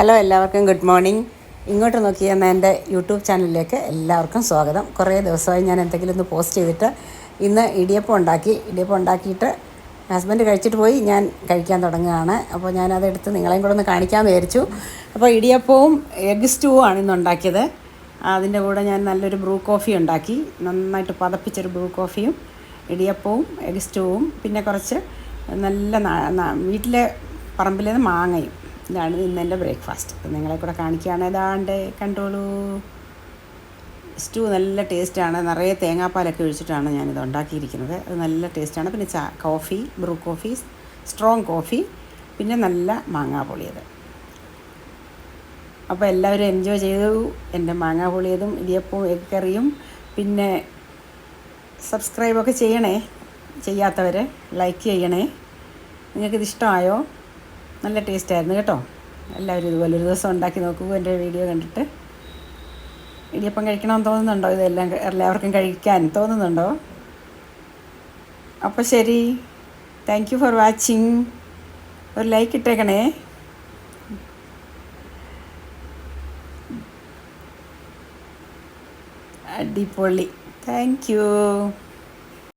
Hello, എല്ലാവർക്കും good morning. ഇങ്ങോട്ട് നോക്കിയെന്ന എൻ്റെ യൂട്യൂബ് ചാനലിലേക്ക് എല്ലാവർക്കും സ്വാഗതം. കുറേ ദിവസമായി ഞാൻ എന്തെങ്കിലും ഒന്ന് പോസ്റ്റ് ചെയ്തിട്ട്. ഇന്ന് ഇടിയപ്പം ഉണ്ടാക്കിയിട്ട് ഹസ്ബൻഡ് കഴിച്ചിട്ട് പോയി, ഞാൻ കഴിക്കാൻ തുടങ്ങുകയാണ്. അപ്പോൾ ഞാനതെടുത്ത് നിങ്ങളെയും കൂടെ ഒന്ന് കാണിക്കാമെന്ന് വിചാരിച്ചു. അപ്പോൾ ഇടിയപ്പവും എഗ് സ്റ്റൂവും ആണ് ഇന്ന് ഉണ്ടാക്കിയത്. അതിൻ്റെ കൂടെ ഞാൻ നല്ലൊരു ബ്രൂ കോഫി ഉണ്ടാക്കി, നന്നായിട്ട് പതപ്പിച്ചൊരു ബ്രൂ കോഫിയും ഇടിയപ്പവും എഗ് സ്റ്റൂവും, പിന്നെ കുറച്ച് നല്ല വീട്ടിലെ പറമ്പിൽ നിന്ന് മാങ്ങയും. ഇതാണ് ഇന്ന് എൻ്റെ ബ്രേക്ക്ഫാസ്റ്റ്. അപ്പം നിങ്ങളെ കൂടെ കാണിക്കുകയാണ്. ഏതാണ്ട് കണ്ടോളൂ. സ്റ്റൂ നല്ല ടേസ്റ്റാണ്. നിറയെ തേങ്ങാപ്പാലൊക്കെ ഒഴിച്ചിട്ടാണ് ഞാനിത് ഉണ്ടാക്കിയിരിക്കുന്നത്. അത് നല്ല ടേസ്റ്റാണ്. പിന്നെ coffee, Bru coffee, strong coffee, പിന്നെ നല്ല മാങ്ങാ പൊളിയത്. അപ്പോൾ എല്ലാവരും എൻജോയ് ചെയ്തു എൻ്റെ മാങ്ങാ പൊളിയതും ഇടിയപ്പവും എഗ് കറിയും. പിന്നെ സബ്സ്ക്രൈബൊക്കെ ചെയ്യണേ, ചെയ്യാത്തവർ ലൈക്ക് ചെയ്യണേ. നിങ്ങൾക്കിത് ഇഷ്ടമായോ? നല്ല ടേസ്റ്റായിരുന്നു കേട്ടോ. എല്ലാവരും ഇതുപോലെ ഒരു ദിവസം ഉണ്ടാക്കി നോക്കൂ. എൻ്റെ വീഡിയോ കണ്ടിട്ട് ഇടിയപ്പം കഴിക്കണമെന്ന് തോന്നുന്നുണ്ടോ? ഇതെല്ലാം എല്ലാവർക്കും കഴിക്കാൻ തോന്നുന്നുണ്ടോ? അപ്പോൾ ശരി, താങ്ക് യു ഫോർ വാച്ചിങ്. ഒരു ലൈക്ക് ഇട്ടേക്കണേ. അടിപൊളി. Thank you.